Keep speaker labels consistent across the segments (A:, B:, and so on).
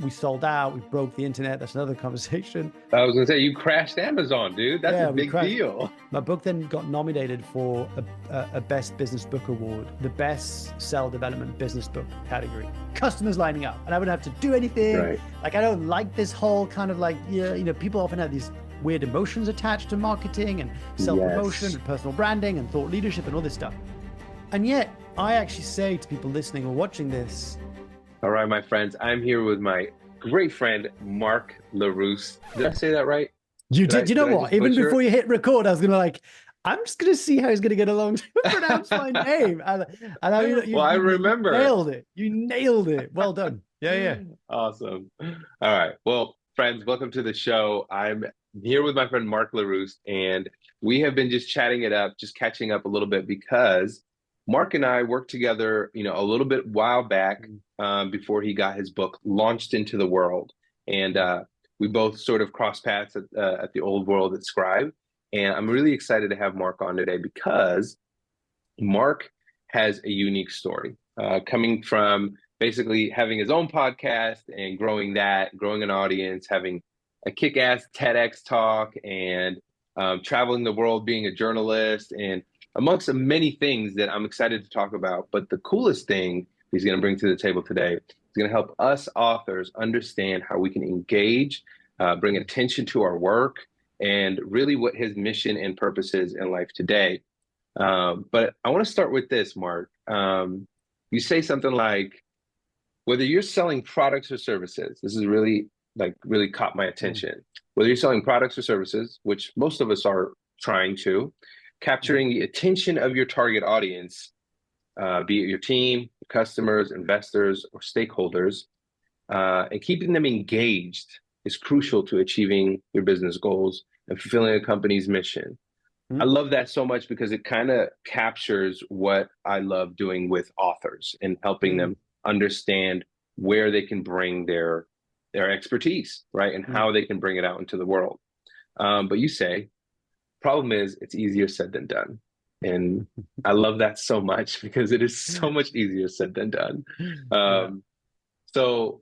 A: we sold out, we broke the internet. That's another conversation.
B: I was gonna say you crashed Amazon, dude. That's a
A: Yeah, we
B: big
A: crashed.
B: deal.
A: My book then got nominated for a Best Business Book Award, the Best Sell Development Business Book category. Customers lining up, and I wouldn't have to do anything.
B: Right.
A: Like, I don't like this whole kind of like, yeah, people often have these weird emotions attached to marketing and self-promotion
B: Yes.
A: and personal branding and thought leadership and all this stuff. And yet, I actually say to people listening or watching this,
B: All right, my friends. I'm here with my great friend Mark Leruste. Did I say that right?
A: you did. You know
B: Did I
A: what?
B: just
A: Even
B: butcher
A: before
B: it?
A: you hit record, I was gonna like, I'm just gonna see how he's gonna get along to pronounce my name. And I,
B: Well, I
A: you
B: remember.
A: nailed it. You nailed it. Well done. Yeah, yeah.
B: Awesome. All right. Well, friends, welcome to the show. I'm here with my friend Mark Leruste, and we have been just chatting it up, just catching up a little bit because Mark and I worked together, a little bit while back before he got his book launched into the world. And we both sort of crossed paths at the old world at Scribe. And I'm really excited to have Mark on today because Mark has a unique story coming from basically having his own podcast and growing that, growing an audience, having a kick-ass TEDx talk, and traveling the world, being a journalist, and amongst the many things that I'm excited to talk about. But the coolest thing he's going to bring to the table today is going to help us authors understand how we can engage, bring attention to our work, and really what his mission and purpose is in life today. But I want to start with this, Mark. You say something like, whether you're selling products or services, this is really caught my
A: Mm,
B: attention. Whether you're selling products or services, which most of us are trying to,
A: yeah.
B: capturing the attention of your target audience, be it your team, your customers, investors, or stakeholders, and keeping them engaged is crucial to achieving your business goals and fulfilling a company's mission. I
A: Mm,
B: love that so much because it kind of captures what I love doing with authors and helping
A: mm,
B: them understand where they can bring their expertise, right, and
A: mm.
B: how they can bring it out into the world. But you say, problem is, it's easier said than done, and I love that so much because it is so much easier said than done.
A: Yeah.
B: Um, so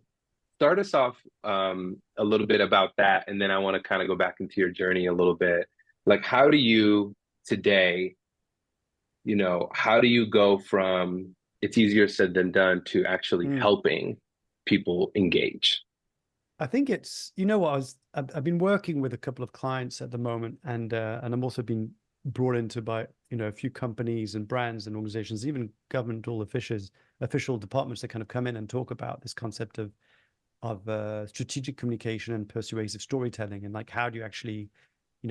B: start us off a little bit about that, and then I want to kind of go back into your journey a little bit. Like, how do you today, how do you go from it's easier said than done to actually
A: Mm.
B: helping people engage?
A: I think it's, you know what, I've been working with a couple of clients at the moment, and I'm also being brought into by, a few companies and brands and organizations, even governmental official departments that kind of come in and talk about this concept of strategic communication and persuasive storytelling, and like, how do you actually,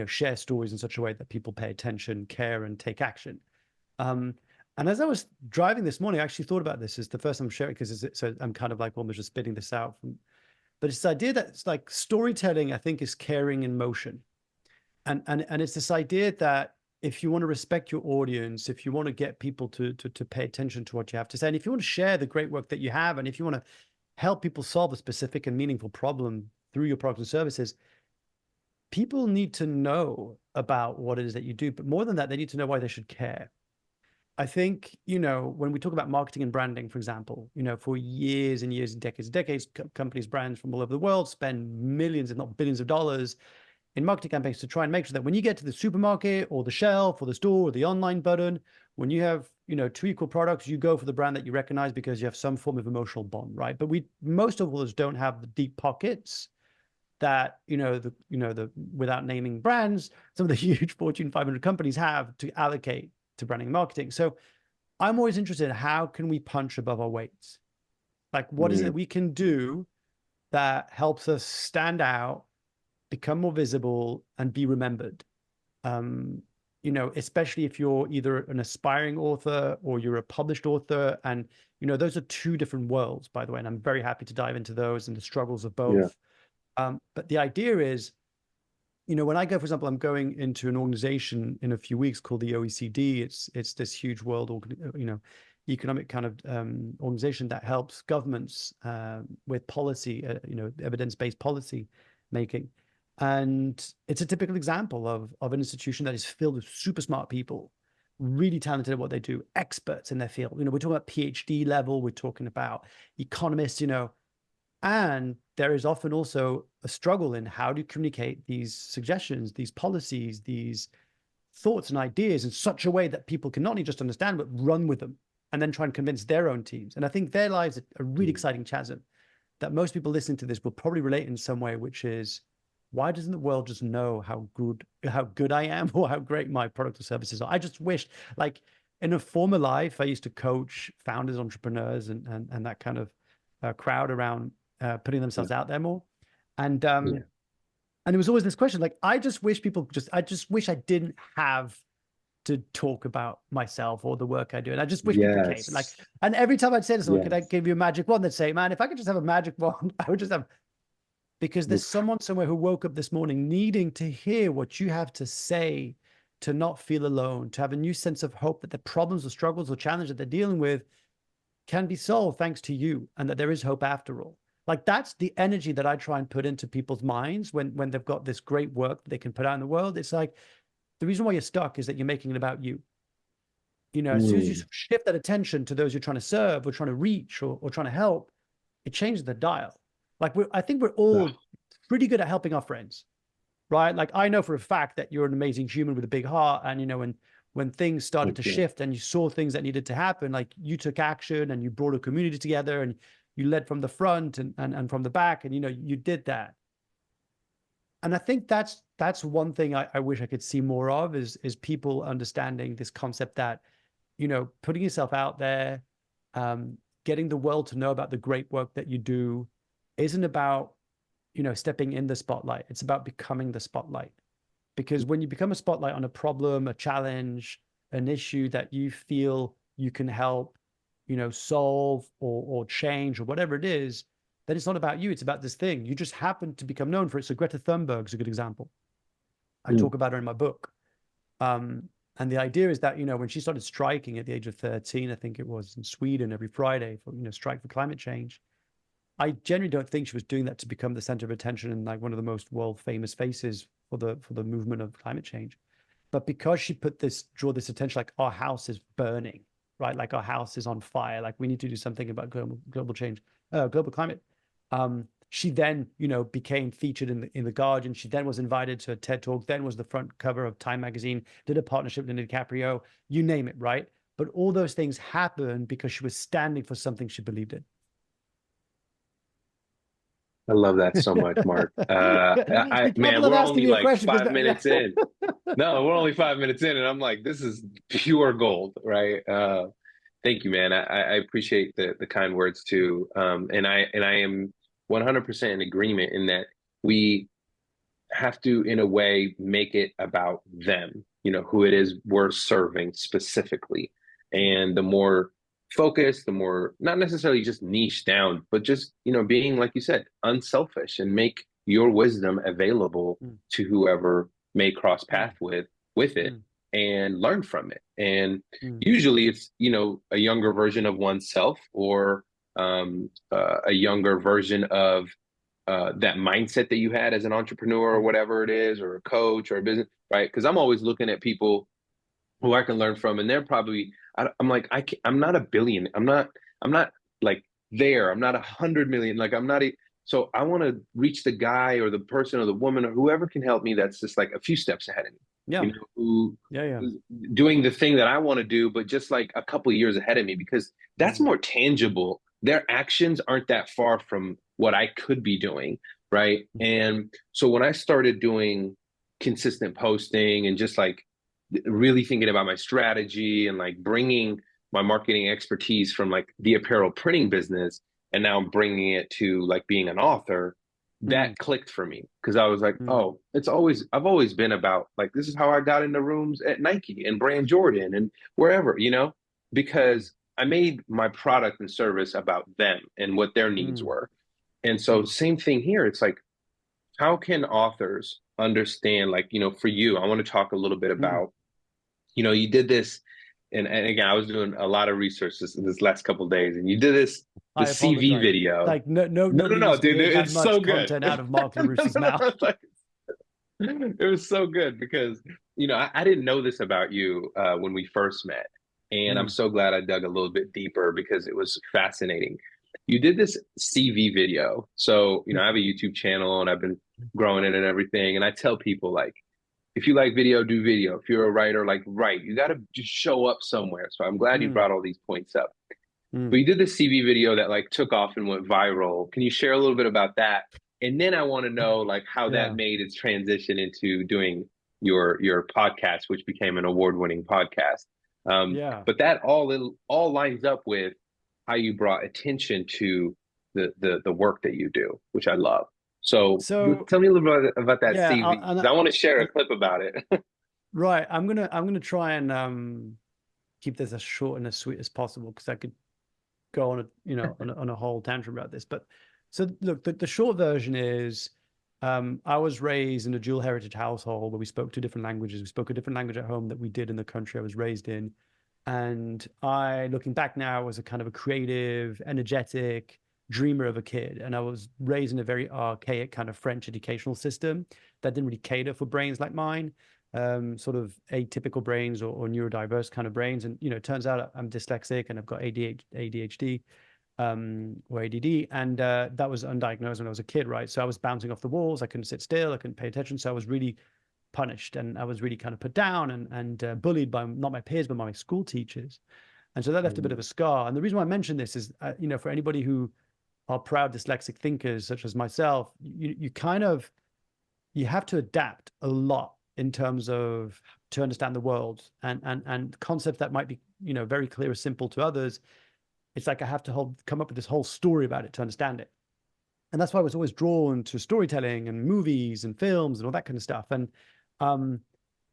A: share stories in such a way that people pay attention, care, and take action. Um, and as I was driving this morning, I actually thought about this. It's the first time I'm sharing because so I'm kind of like almost just spitting this out from, but it's the idea that it's like storytelling, I think, is caring in motion. And it's this idea that if you want to respect your audience, if you want to get people to pay attention to what you have to say, and if you want to share the great work that you have, and if you want to help people solve a specific and meaningful problem through your products and services, people need to know about what it is that you do. But more than that, they need to know why they should care. I think, when we talk about marketing and branding, for example, for years and years and decades, companies, brands from all over the world spend millions, if not billions of dollars in marketing campaigns to try and make sure that when you get to the supermarket or the shelf or the store or the online button, when you have, two equal products, you go for the brand that you recognize because you have some form of emotional bond, right? But most of us don't have the deep pockets that, without naming brands, some of the huge Fortune 500 companies have to allocate to branding and marketing. So I'm always interested in how can we punch above our weights? Like, what is it
B: Mm,
A: we can do that helps us stand out, become more visible, and be remembered? Um, especially if you're either an aspiring author or you're a published author. And, those are two different worlds, by the way. And I'm very happy to dive into those and the struggles of
B: yeah,
A: both. But the idea is, when I go, for example, I'm going into an organization in a few weeks called the OECD. It's this huge world, economic kind of organization that helps governments with policy, evidence-based policy making. And it's a typical example of an institution that is filled with super smart people, really talented at what they do, experts in their field. We're talking about PhD level. We're talking about economists. And there is often also a struggle in how do you communicate these suggestions, these policies, these thoughts and ideas in such a way that people can not only just understand, but run with them and then try and convince their own teams. And I think there lies a really
B: Mm.
A: exciting chasm that most people listening to this will probably relate in some way, which is why doesn't the world just know how good I am or how great my product or services are? I just wish, like in a former life, I used to coach founders, entrepreneurs, and that kind of crowd around putting
B: Yeah.
A: themselves out there more. And
B: Yeah.
A: and it was always this question, like I just wish I didn't have to talk about myself or the work I do. And I just wish people came. Like,
B: Yes.
A: and every time I'd say to someone, could I
B: Yes.
A: give you a magic wand? They'd say, man, if I could just have a magic wand, I would just have, because there's
B: Oof.
A: someone somewhere who woke up this morning needing to hear what you have to say, to not feel alone, to have a new sense of hope that the problems or struggles or challenges that they're dealing with can be solved thanks to you, and that there is hope after all. Like that's the energy that I try and put into people's minds when they've got this great work that they can put out in the world. It's like the reason why you're stuck is that you're making it about you. You know, as soon as you
B: Mm.
A: shift that attention to those you're trying to serve or trying to reach or trying to help, it changes the dial. Like I think we're
B: Ugh.
A: all pretty good at helping our friends, right? Like I know for a fact that you're an amazing human with a big heart, and you know when things started
B: Thank
A: to
B: you.
A: shift and you saw things that needed to happen, like you took action and you brought a community together and you led from the front and from the back, and you know you did that. And I think that's one thing I wish I could see more of is people understanding this concept that, you know, putting yourself out there, getting the world to know about the great work that you do isn't about, you know, stepping in the spotlight. It's about becoming the spotlight. Because when you become a spotlight on a problem, a challenge, an issue that you feel you can help, you know, solve or change or whatever it is, then it's not about you. It's about this thing. You just happen to become known for it. So Greta Thunberg is a good example. I
B: Mm.
A: talk about her in my book. Um, and the idea is that, you know, when she started striking at the age of 13, I think it was in Sweden every Friday for, you know, strike for climate change. I generally don't think she was doing that to become the center of attention and like one of the most world famous faces for the movement of climate change. But because she draw this attention, like our house is burning, right? Like our house is on fire. Like we need to do something about global change, global climate. She then, you know, became featured in the Guardian. She then was invited to a TED Talk. Then was the front cover of Time magazine. Did a partnership with DiCaprio. You name it, right? But all those things happened because she was standing for something she believed in.
B: I love that so much, Mark.
A: Be careful
B: Man,
A: of
B: we're
A: asking
B: only
A: me a
B: like
A: question because
B: five
A: that, yeah.
B: minutes in. No, we're only 5 minutes in, and I'm like, this is pure gold, right? Thank you, man. I appreciate the kind words too. And I am 100% in agreement in that we have to, in a way, make it about them, you know, who it is we're serving specifically. And the more focused, the more not necessarily just niche down, but just, you know, being, like you said, unselfish and make your wisdom available
A: Mm,
B: to whoever may cross
A: mm,
B: path with it
A: mm,
B: and learn from it. And
A: mm,
B: usually it's, you know, a younger version of oneself or a younger version of that mindset that you had as an entrepreneur or
A: mm,
B: whatever it is, or a coach or a business, right? Because I'm always looking at people who I can learn from, and they're probably, I'm like, I'm not a billion, I'm not like there, I'm not 100 million, like I'm not a, so I want to reach the guy or the person or the woman or whoever can help me that's just like a few steps ahead of me,
A: yeah,
B: you know, who
A: yeah, yeah.
B: who's doing the thing that I want to do, but just like a couple of years ahead of me, because that's
A: Mm,
B: more tangible. Their actions aren't that far from what I could be doing, right?
A: mm,
B: And so when I started doing consistent posting and just like really thinking about my strategy and like bringing my marketing expertise from like the apparel printing business, and now I'm bringing it to like being an author,
A: mm,
B: that clicked for me because I was like,
A: mm,
B: oh, I've always been about like, this is how I got into rooms at Nike and Brand Jordan and wherever, you know,
A: mm,
B: because I made my product and service about them and what their needs
A: mm,
B: were. And so
A: mm,
B: same thing here. It's like, how can authors understand, like, you know, for you, I want to talk a little bit
A: mm.
B: about, you know, you did this, and again, I was doing a lot of research this last couple of days, and you did the
A: I
B: CV
A: apologize.
B: video.
A: Like nobody
B: No,
A: used to
B: dude,
A: hear that
B: it's so
A: much
B: good.
A: content out of Mark
B: No,
A: Leruste's
B: no,
A: mouth.
B: no, like, it was so good because, you know, I didn't know this about you when we first met, and I'm
A: Mm,
B: so glad I dug a little bit deeper because it was fascinating. you did this CV video. So, I have a YouTube channel and I've been growing it and everything. And I tell people like, if you like video, do video. If you're a writer, like write. You got to just show up somewhere. So I'm glad you
A: Mm,
B: brought all these points up. But
A: mm.
B: you did this CV video that like took off and went viral. Can you share a little bit about that? And then I want to know like how that
A: Yeah.
B: made its transition into doing your podcast, which became an award-winning podcast.
A: Yeah.
B: But that all lines up with how you brought attention to the work that you do, which I love. So
A: So
B: tell me a little bit about that
A: yeah,
B: CV because I want to share a clip about it.
A: right. I'm gonna try and keep this as short and as sweet as possible because I could go on a on a whole tantrum about this. But so look, the short version is I was raised in a dual heritage household where we spoke two different languages. We spoke a different language at home that we did in the country I was raised in. And I, looking back now, was a kind of a creative, energetic dreamer of a kid. And I was raised in a very archaic kind of French educational system that didn't really cater for brains like mine, sort of atypical brains or neurodiverse kind of brains. And, it turns out I'm dyslexic and I've got ADHD or ADD. And that was undiagnosed when I was a kid, right? So I was bouncing off the walls. I couldn't sit still. I couldn't pay attention. So I was really punished and I was really kind of put down and bullied by not my peers, but my school teachers. And so that left a bit of a scar. And the reason why I mention this is, for anybody who are proud dyslexic thinkers, such as myself, you kind of, you have to adapt a lot in terms of to understand the world and concepts that might be, very clear or simple to others. It's like I have to come up with this whole story about it to understand it. And that's why I was always drawn to storytelling and movies and films and all that kind of stuff. Um,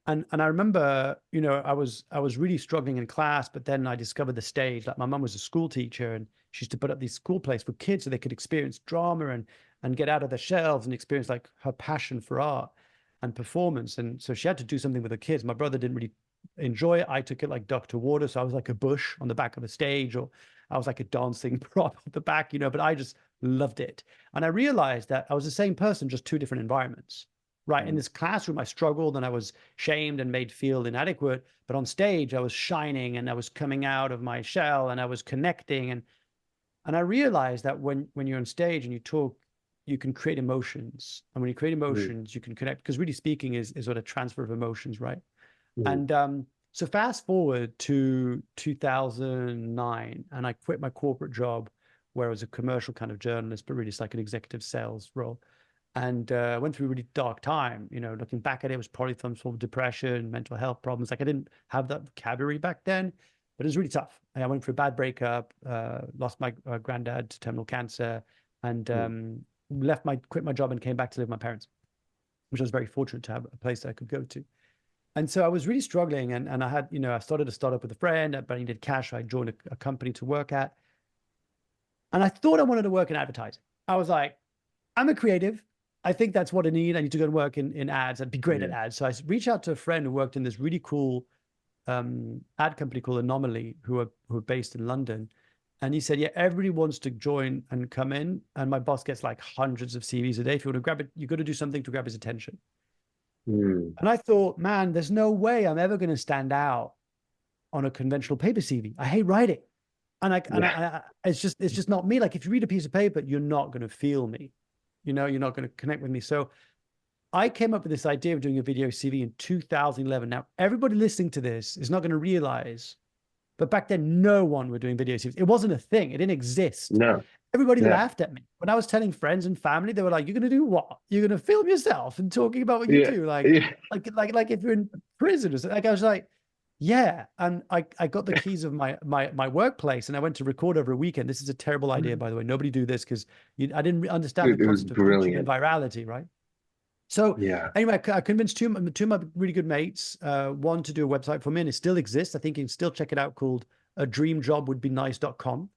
A: and I remember, I was really struggling in class, but then I discovered the stage. Like my mum was a school teacher, and she used to put up these school plays for kids so they could experience drama and get out of their shells and experience like her passion for art and performance. And so she had to do something with the kids. My brother didn't really enjoy it. I took it like duck to water. So I was like a bush on the back of a stage, or I was like a dancing prop at the back, but I just loved it. And I realized that I was the same person, just two different environments. Right. In this classroom, I struggled and I was shamed and made feel inadequate. But on stage, I was shining and I was coming out of my shell and I was connecting. And I realized that when you're on stage and you talk, you can create emotions. And when you create
B: Mm,
A: emotions, you can connect, because really speaking is what a transfer of emotions, right?
B: mm,
A: And so fast forward to 2009, and I quit my corporate job where I was a commercial kind of journalist, but really it's like an executive sales role. And went through a really dark time. Looking back at it, it was probably some sort of depression, mental health problems. Like I didn't have that vocabulary back then, but it was really tough. And I went through a bad breakup, lost my granddad to terminal cancer, and
B: mm,
A: quit my job and came back to live with my parents, which I was very fortunate to have a place that I could go to. And so I was really struggling, and I had, I started a startup with a friend, but I needed cash. So I joined a company to work at, and I thought I wanted to work in advertising. I was like, I'm a creative. I think that's what I need. I need to go and work in ads. I'd be great at
B: yeah.
A: ads. So I reached out to a friend who worked in this really cool ad company called Anomaly, who are based in London. And he said, yeah, everybody wants to join and come in. And my boss gets like hundreds of CVs a day. If you want to grab it, you got to do something to grab his attention.
B: Mm,
A: And I thought, man, there's no way I'm ever going to stand out on a conventional paper CV. I hate writing.
B: yeah.
A: It's just not me. Like if you read a piece of paper, you're not going to feel me. You're not going to connect with me. So I came up with this idea of doing a video CV in 2011. Now, everybody listening to this is not going to realize, but back then, no one were doing video CVs. It wasn't a thing. It didn't exist.
B: No.
A: Everybody
B: Yeah.
A: laughed at me. When I was telling friends and family, they were like, "You're going to do what? You're going to film yourself and talking about what you
B: Yeah.
A: do,
B: Yeah.
A: like if you're in prison or something." Like I was like, "Yeah." And I got the keys of my workplace and I went to record over a weekend. This is a terrible idea, by the way. Nobody do this because I didn't understand the
B: It was
A: concept of YouTube and
B: brilliant.
A: virality, right? So
B: Yeah.
A: anyway, I convinced two of my really good mates, one to do a website for me, and it still exists. I think you can still check it out, called a dream job would be nice.com.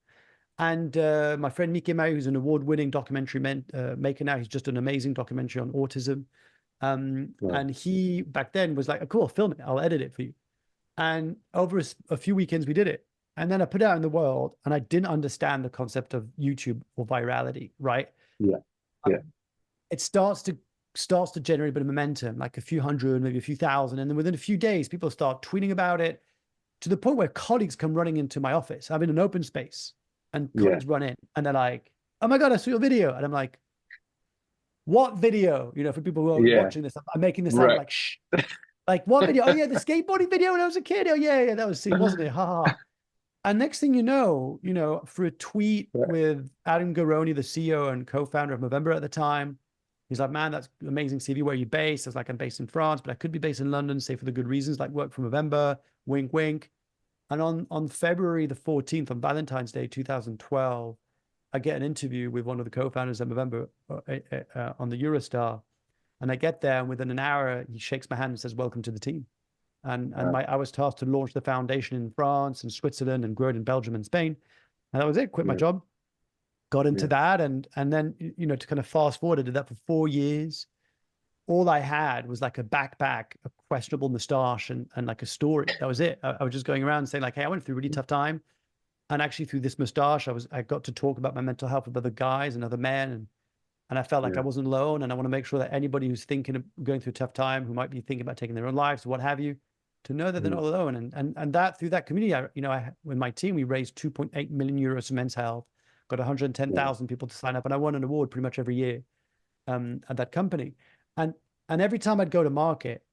A: And my friend Mickey May, who's an award-winning documentary maker now, he's just an amazing documentary on autism.
B: Well,
A: And he back then was like, oh, cool, film it, I'll edit it for you. And over a few weekends, we did it. And then I put it out in the world, and I didn't understand the concept of YouTube or virality, right?
B: yeah. Yeah.
A: It starts to generate a bit of momentum, like a few hundred, maybe a few thousand. And then within a few days, people start tweeting about it to the point where colleagues come running into my office. I'm in an open space. and
B: Yeah.
A: colleagues run in and they're like, "Oh my God, I saw your video." And I'm like, "What video?" For people who are
B: Yeah.
A: watching this, I'm making this sound
B: Right.
A: like, shh. Like, what video? Oh yeah, the skateboarding video when I was a kid. Oh yeah, yeah, that was sick, wasn't it? Ha ha ha. And next thing through a tweet
B: Right.
A: with Adam Garoni, the CEO and co-founder of Movember at the time, he's like, "Man, that's amazing CV. Where are you based?" I was like, "I'm based in France, but I could be based in London, say for the good reasons, like work for Movember, wink, wink." And on February the 14th, on Valentine's Day, 2012, I get an interview with one of the co-founders at Movember on the Eurostar. And I get there, and within an hour, he shakes my hand and says, "Welcome to the team." And I was tasked to launch the foundation in France and Switzerland and grow it in Belgium and Spain. And that was it. Quit my
B: Yeah.
A: job, got into
B: Yeah.
A: that, and then to kind of fast forward, I did that for 4 years. All I had was like a backpack, a questionable mustache, and like a story. That was it. I was just going around saying like, "Hey, I went through a really tough time." And actually through this mustache, I got to talk about my mental health with other guys and other men. And I felt like I
B: Yeah.
A: wasn't alone. And I want to make sure that anybody who's thinking of going through a tough time, who might be thinking about taking their own lives, what have you, to know that they're
B: Mm.
A: not alone. And that through that community, with my team, we raised 2.8 million euros for men's health, got
B: Yeah.
A: 110,000 people to sign up, and I won an award pretty much every year at that company. And and every time I'd go to market,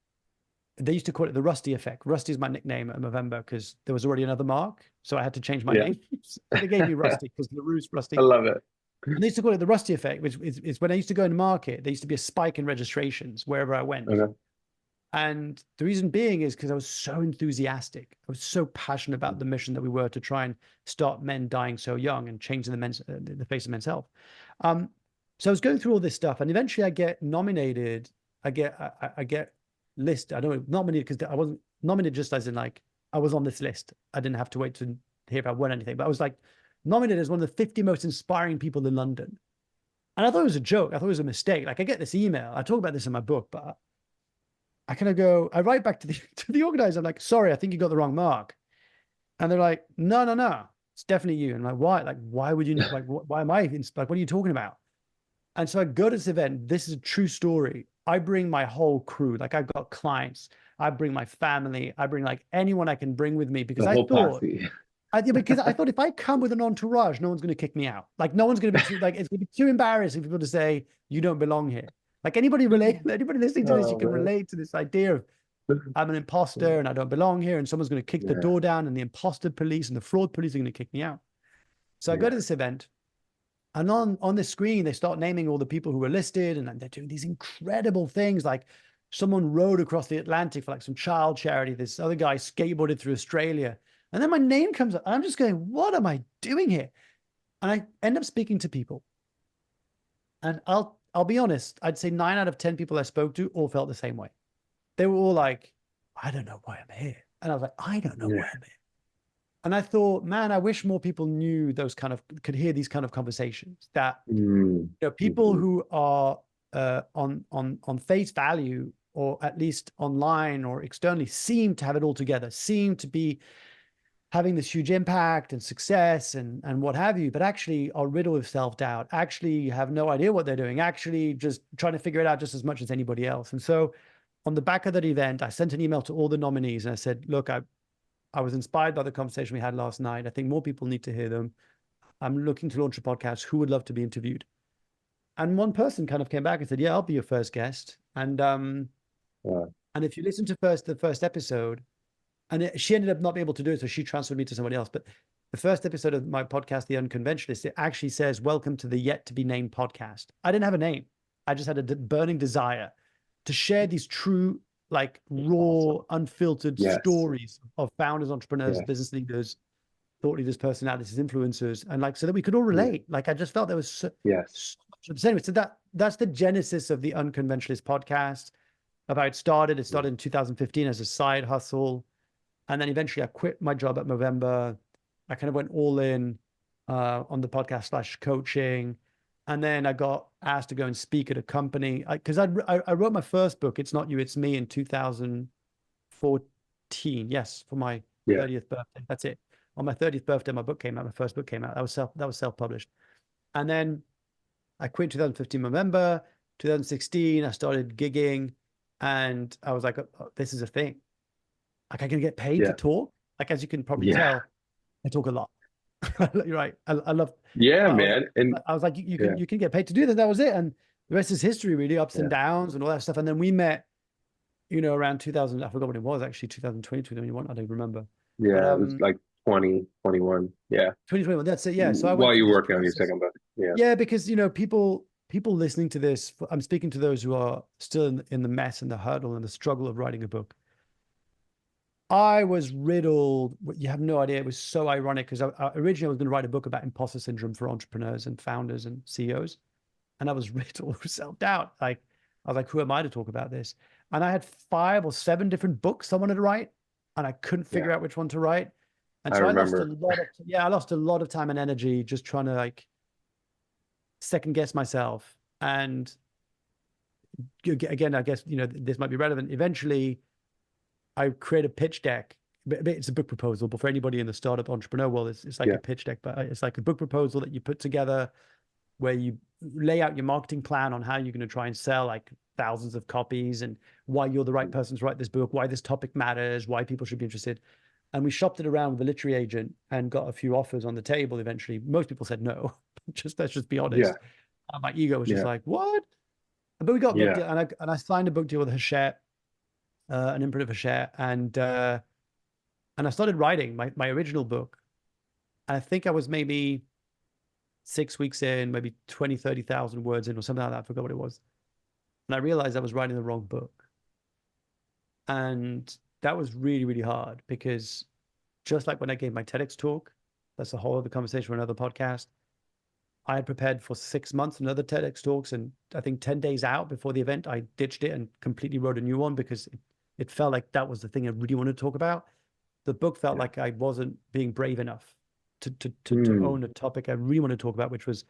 A: they used to call it the Rusty effect. Rusty is my nickname at Movember because there was already another Mark, so I had to change my
B: Yeah.
A: name. So they gave me Rusty because Leruste
B: I
A: Rusty.
B: love it.
A: And they used to call it the Rusty effect, which is when I used to go in the market, there used to be a spike in registrations wherever I went.
B: Okay.
A: And the reason being is because I was so enthusiastic. I was so passionate about the mission that we were to try and stop men dying so young and changing the face of men's health. Um, so I was going through all this stuff, and eventually I get nominated. I get listed. I don't know, nominated because I wasn't nominated just as in like I was on this list. I didn't have to wait to hear if I won anything, but I was like nominated as one of the 50 most inspiring people in London. And I thought it was a joke. I thought it was a mistake. Like I get this email. I talk about this in my book, but I kind of go, I write back to the to the organizer. I'm like, "Sorry, I think you got the wrong mark." And they're like, "No, no, no, it's definitely you." And I'm like, "Why? Like, why would you like? Why am I like? What are you talking about?" And so I go to this event. This is a true story. I bring my whole crew. Like I've got clients. I bring my family. I bring like anyone I can bring with me because
B: The
A: I
B: whole
A: thought
B: posse.
A: because I thought if I come with an entourage, no one's going to kick me out. Like no one's going to be too like it's going to be too embarrassing for people to say you don't belong here. Like anybody listening to this, you
B: Oh
A: can
B: man.
A: relate to this idea of I'm an imposter and I don't belong here, and someone's going to kick the
B: Yeah.
A: door down, and the imposter police and the fraud police are going to kick me out. So I go
B: Yeah.
A: to this event, and on the screen they start naming all the people who were listed, and they're doing these incredible things. Like someone rode across the Atlantic for like some child charity. This other guy skateboarded through Australia, and then my name comes up. And I'm just going, "What am I doing here?" And I end up speaking to people, and I'll be honest. I'd say 9 out of 10 people I spoke to all felt the same way. They were all like, "I don't know why I'm here," and I was like, "I don't know
B: Yeah.
A: why I'm here." And I thought, man, I wish more people knew could hear these kind of conversations. That
B: Mm.
A: people
B: Hmm.
A: who are on face value, or at least online or externally, seem to have it all together, seem to be having this huge impact and success and what have you, but actually are riddled with self-doubt, actually have no idea what they're doing, actually just trying to figure it out just as much as anybody else. And so on the back of that event, I sent an email to all the nominees and I said, "Look, I was inspired by the conversation we had last night. I think more people need to hear them. I'm looking to launch a podcast. Who would love to be interviewed?" And one person kind of came back and said, "Yeah, I'll be your first guest."
B: Yeah.
A: And if you listen to the first episode, she ended up not being able to do it, so she transferred me to somebody else. But the first episode of my podcast, The Unconventionalist, it actually says, "Welcome to the yet to be named podcast." I didn't have a name. I just had a burning desire to share these true, like raw,
B: Awesome.
A: unfiltered
B: Yes.
A: stories of founders, entrepreneurs,
B: Yeah.
A: business leaders, thought leaders, personalities, influencers, and like so that we could all
B: Yeah.
A: relate. Like I just felt there was
B: Yes.
A: so much. So anyway, so that's the genesis of the Unconventionalist podcast. Of how it started. It
B: Yeah.
A: started in 2015 as a side hustle, and then eventually I quit my job at Movember. I kind of went all in on the podcast slash coaching. And then I got asked to go and speak at a company because I wrote my first book, It's Not You, It's Me, in 2014. Yes, for my
B: Yeah.
A: 30th birthday. That's it. On my 30th birthday, my book came out. My first book came out. That was self-published. And then I quit 2015 November. 2016, I started gigging, and I was like, "Oh, this is a thing. Like I can get paid to
B: Yeah.
A: talk." Like as you can probably
B: Yeah.
A: tell, I talk a lot. You're right. I love.
B: Yeah,
A: I was
B: man. And
A: I was like,
B: yeah,
A: you can get paid to do that. That was it, and the rest is history, really, ups and
B: yeah,
A: downs and all that stuff. And then we met, around 2000. I forgot what it was actually, 2020, 2021. I don't remember, but
B: yeah. It was like 2021. Yeah.
A: 2021. That's it. Yeah. So I went
B: While
A: through
B: you're
A: this
B: working on your
A: process.
B: second book. Yeah.
A: Yeah, because people listening to this, I'm speaking to those who are still in the mess and the hurdle and the struggle of writing a book. I was riddled. You have no idea. It was so ironic because originally I was going to write a book about imposter syndrome for entrepreneurs and founders and CEOs, and I was riddled with self-doubt. Like I was like, who am I to talk about this? And I had 5 or 7 different books I wanted to write, and I couldn't
B: Yeah.
A: figure out which one to write. And
B: I
A: so
B: remember.
A: I lost a lot of time and energy just trying to like second guess myself. And again, I guess this might be relevant. Eventually, I create a pitch deck. It's a book proposal, but for anybody in the startup entrepreneur world, it's like
B: Yeah.
A: a pitch deck, but it's like a book proposal that you put together where you lay out your marketing plan on how you're going to try and sell like thousands of copies and why you're the right person to write this book, why this topic matters, why people should be interested. And we shopped it around with a literary agent and got a few offers on the table eventually. Most people said no. Let's just be
B: Yeah.
A: honest. My ego was just
B: Yeah.
A: like, what? But we got a book
B: Yeah.
A: deal, and I signed a book deal with Hachette, an imprint of Hachette, and I started writing my original book. And I think I was maybe 6 weeks in, maybe 20, 30,000 words in or something like that. I forgot what it was. And I realized I was writing the wrong book. And that was really, really hard because just like when I gave my TEDx talk, that's a whole other conversation for another podcast. I had prepared for 6 months another TEDx talks, and I think 10 days out before the event, I ditched it and completely wrote a new one because it felt like that was the thing I really wanted to talk about. The book felt
B: Yeah.
A: like I wasn't being brave enough to
B: Mm.
A: own a topic I really want to talk about, which was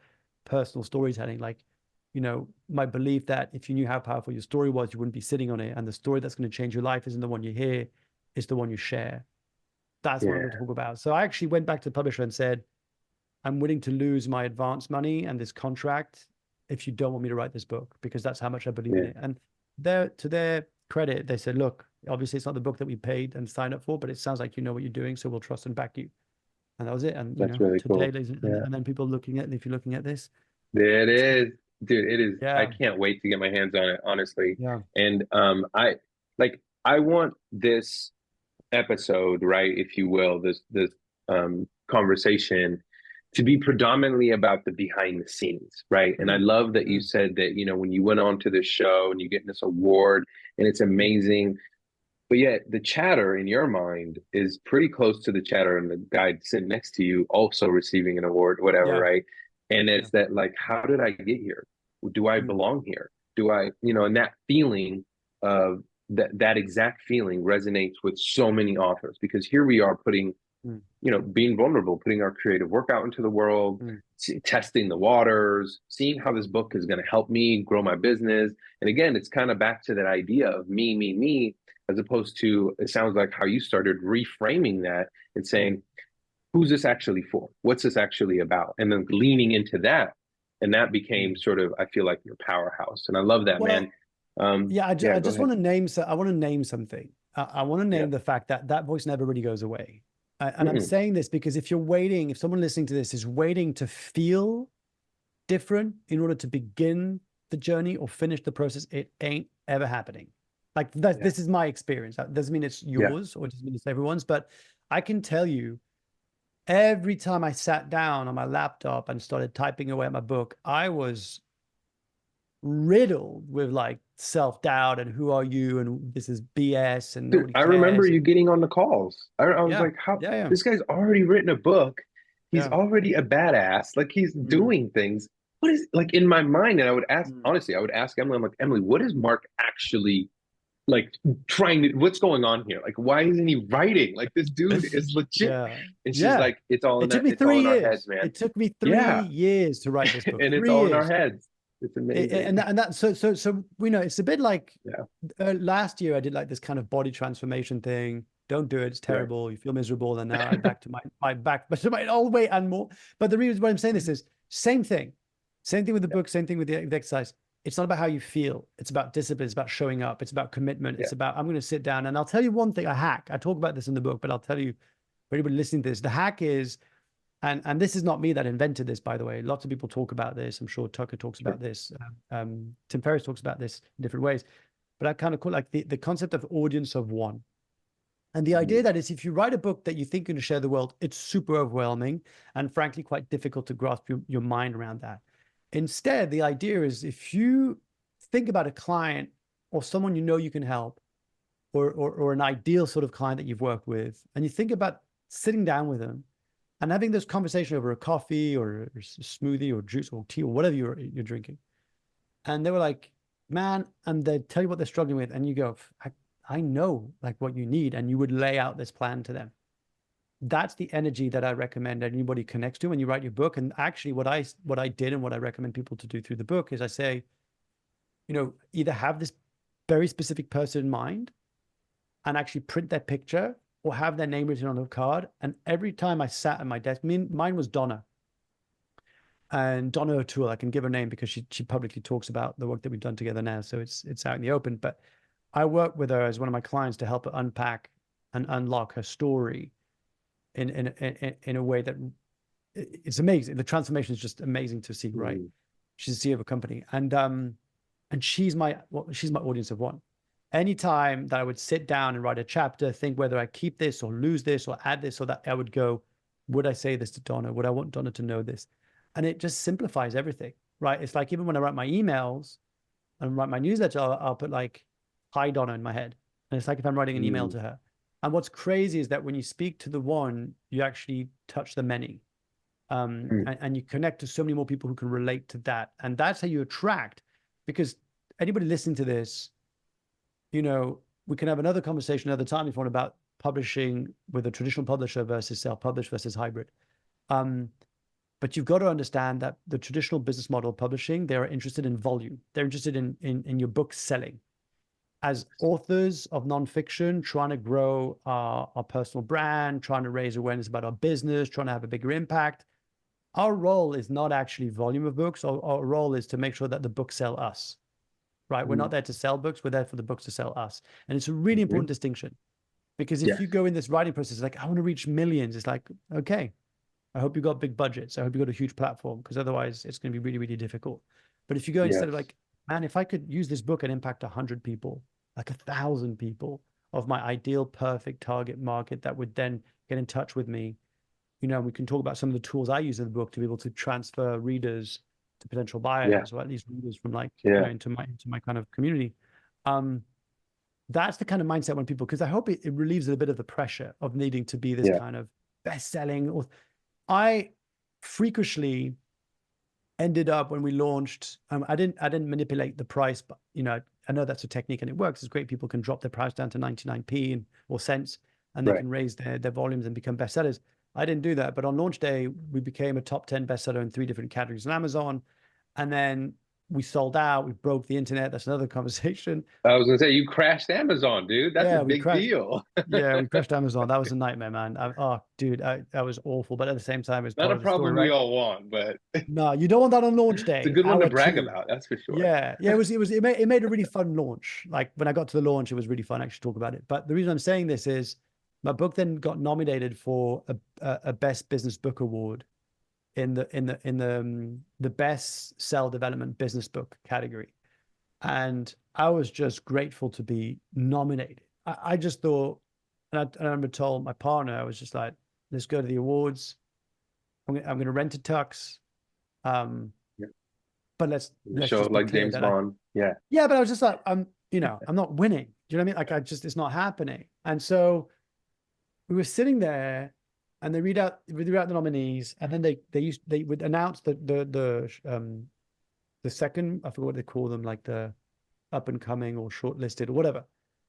A: personal storytelling. Like, my belief that if you knew how powerful your story was, you wouldn't be sitting on it. And the story that's going to change your life isn't the one you hear, it's the one you share. That's what I want to
B: Yeah.
A: talk about. So I actually went back to the publisher and said, I'm willing to lose my advance money and this contract if you don't want me to write this book, because that's how much I believe in
B: Yeah.
A: it. And to their credit, they said, look, obviously it's not the book that we paid and signed up for, but it sounds like you know what you're doing, so we'll trust and back you. And that was it. And
B: That's really
A: today,
B: cool. Yeah.
A: and then people looking at, if you're looking at this,
B: There it
A: it's,
B: is. Dude, it is. I
A: yeah,
B: can't wait to get my hands on it, honestly.
A: yeah,
B: And I want this episode, right, if you will, this conversation to be predominantly about the behind the scenes, right? And I
A: mm,
B: love that you
A: mm,
B: said that, when you went on to this show and you get this award and it's
A: mm,
B: amazing, but yet the chatter in your mind is pretty close to the chatter and the guy sitting next to you also receiving an award, whatever,
A: yeah,
B: right? And
A: yeah,
B: it's that like, how did I get here? Do I
A: mm,
B: belong here? Do I, and that feeling of that exact feeling resonates with so many authors because here we are putting,
A: mm,
B: being vulnerable, putting our creative work out into the world,
A: mm,
B: testing the waters, seeing how this book is going to help me grow my business. And again, it's kind of back to that idea of me, as opposed to, it sounds like how you started reframing that and
A: mm.
B: saying, who's this actually for? What's this actually about? And then leaning into that. And that became
A: Mm.
B: sort of, I feel like, your powerhouse. And I love that, man.
A: Well, yeah,
B: Yeah,
A: I
B: go
A: just
B: ahead.
A: want to name, so I want to name something. I want to
B: Yeah.
A: name the fact that that voice never really goes away. And I'm
B: Mm-mm.
A: saying this because if someone listening to this is waiting to feel different in order to begin the journey or finish the process, it ain't ever happening. Like that,
B: Yeah.
A: this is my experience. That doesn't mean it's
B: Yeah.
A: yours or it doesn't mean it's everyone's, but I can tell you every time I sat down on my laptop and started typing away at my book, I was riddled with like self-doubt and who are you and this is BS and
B: Dude,
A: nobody
B: I remember
A: cares.
B: you getting on the calls. I was
A: Yeah,
B: like, how
A: yeah, yeah,
B: this guy's already written a book. He's
A: yeah.
B: already a badass. Like he's
A: Mm,
B: doing things. What is like in my mind? And I would ask,
A: mm.
B: honestly, I would ask Emily, I'm like, Emily, what is Mark actually like trying to, what's going on here? Like, why isn't he writing? Like this dude is legit.
A: Yeah,
B: And she's
A: yeah.
B: like, it's all in
A: It took
B: that,
A: me
B: it's all
A: three
B: in our heads,
A: years.
B: man.
A: It took me three
B: Yeah.
A: years to write this book.
B: And it's
A: Three
B: all in our
A: years.
B: heads. It's amazing.
A: So it's a bit like
B: Yeah.
A: last year I did like this kind of body transformation thing. Don't do it. It's
B: Right.
A: terrible. You feel miserable. And now I'm back to my back, but to my old weight and more. But the reason why I'm saying this is same thing. Same thing with the
B: Yeah.
A: book, same thing with the exercise. It's not about how you feel. It's about discipline. It's about showing up. It's about commitment.
B: Yeah.
A: It's about, I'm going to sit down and I'll tell you one thing, a hack. I talk about this in the book, but I'll tell you for anybody listening to this, the hack is And this is not me that invented this, by the way. Lots of people talk about this. I'm sure Tucker talks
B: Sure.
A: about this. Tim Ferriss talks about this in different ways. But I kind of call it like the concept of audience of one. And the idea
B: Mhm.
A: that is if you write a book that you think you're going to share the world, it's super overwhelming and frankly quite difficult to grasp your mind around that. Instead, the idea is if you think about a client or someone you know you can help, or an ideal sort of client that you've worked with, and you think about sitting down with them and having this conversation over a coffee or a smoothie or juice or tea or whatever you're drinking. And they were like, man, and they tell you what they're struggling with. And you go, I know like what you need. And you would lay out this plan to them. That's the energy that I recommend anybody connects to when you write your book. And actually what I did and what I recommend people to do through the book is I say, either have this very specific person in mind and actually print their picture or have their name written on a card. And every time I sat at my desk, mine was Donna. And Donna O'Toole, I can give her name because she publicly talks about the work that we've done together now. So it's out in the open. But I work with her as one of my clients to help her unpack and unlock her story in a way that it's amazing. The transformation is just amazing to see, right?
B: Mhm.
A: She's the CEO of a company. And she's my audience of one. Anytime that I would sit down and write a chapter, think whether I keep this or lose this or add this or that, I would go, would I say this to Donna? Would I want Donna to know this? And it just simplifies everything, right? It's like even when I write my emails and write my newsletter, I'll put like, hi, Donna in my head. And it's like if I'm writing an email
B: Mhm.
A: to her. And what's crazy is that when you speak to the one, you actually touch the many. And you connect to so many more people who can relate to that. And that's how you attract, because anybody listening to this, we can have another conversation another time if you want about publishing with a traditional publisher versus self-published versus hybrid. Um, but you've got to understand that the traditional business model of publishing, they're interested in volume. They're interested in your book selling. As authors of nonfiction, trying to grow our personal brand, trying to raise awareness about our business, trying to have a bigger impact. Our role is not actually volume of books. Our role is to make sure that the books sell us, right? We're not
B: Mhm.
A: there to sell books. We're there for the books to sell us. And it's a really
B: Mhm.
A: important distinction because if
B: Yes.
A: you go in this writing process, like, I want to reach millions, it's like, okay, I hope you got big budgets. I hope you got a huge platform because otherwise it's going to be really, really difficult. But if you go instead of
B: Yes.
A: like, man, if I could use this book and impact 100 people, like 1,000 people of my ideal, perfect target market that would then get in touch with me, we can talk about some of the tools I use in the book to be able to transfer readers to potential
B: Yeah.
A: buyers, or at least readers from like,
B: Yeah.
A: into my kind of community. Um, that's the kind of mindset when people, because I hope it relieves a bit of the pressure of needing to be this
B: Yeah.
A: kind of best-selling. Or I freakishly ended up when we launched. I didn't manipulate the price, but I know that's a technique and it works. It's great. People can drop their price down to 99p or cents, and they
B: Right.
A: can raise their volumes and become bestsellers. I didn't do that, but on launch day, we became a top 10 bestseller in 3 different categories on Amazon, and then we sold out. We broke the internet. That's another conversation.
B: I was gonna say you crashed Amazon, dude. That's a
A: Yeah, we
B: big
A: crashed.
B: deal.
A: Yeah, we crashed Amazon. That was a nightmare, man. Oh, dude, that was awful. But at the same time, it's
B: Not
A: part
B: a
A: of the story,
B: problem we
A: right?
B: all want, but
A: No, you don't want that on launch
B: it's a
A: day.
B: good one to
A: Hour
B: brag
A: two.
B: about, that's for sure.
A: Yeah. It made a really fun launch. Like when I got to the launch, it was really fun actually to talk about it. But the reason I'm saying this is my book then got nominated for a Best Business Book Award in the best sell development business book category. And I was just grateful to be nominated. I just thought, and I remember told my partner, I was just like, let's go to the awards. I'm going to rent a tux. Um,
B: Yeah.
A: but let's
B: Show
A: just
B: up
A: be
B: like
A: clear
B: James
A: that
B: Bond. Yeah.
A: yeah, but I was just like, I'm not winning. Do you know what I mean? Like it's not happening. And so we were sitting there and we read out the nominees, and then they would announce the second, I forgot what they call them, like the up and coming or shortlisted or whatever.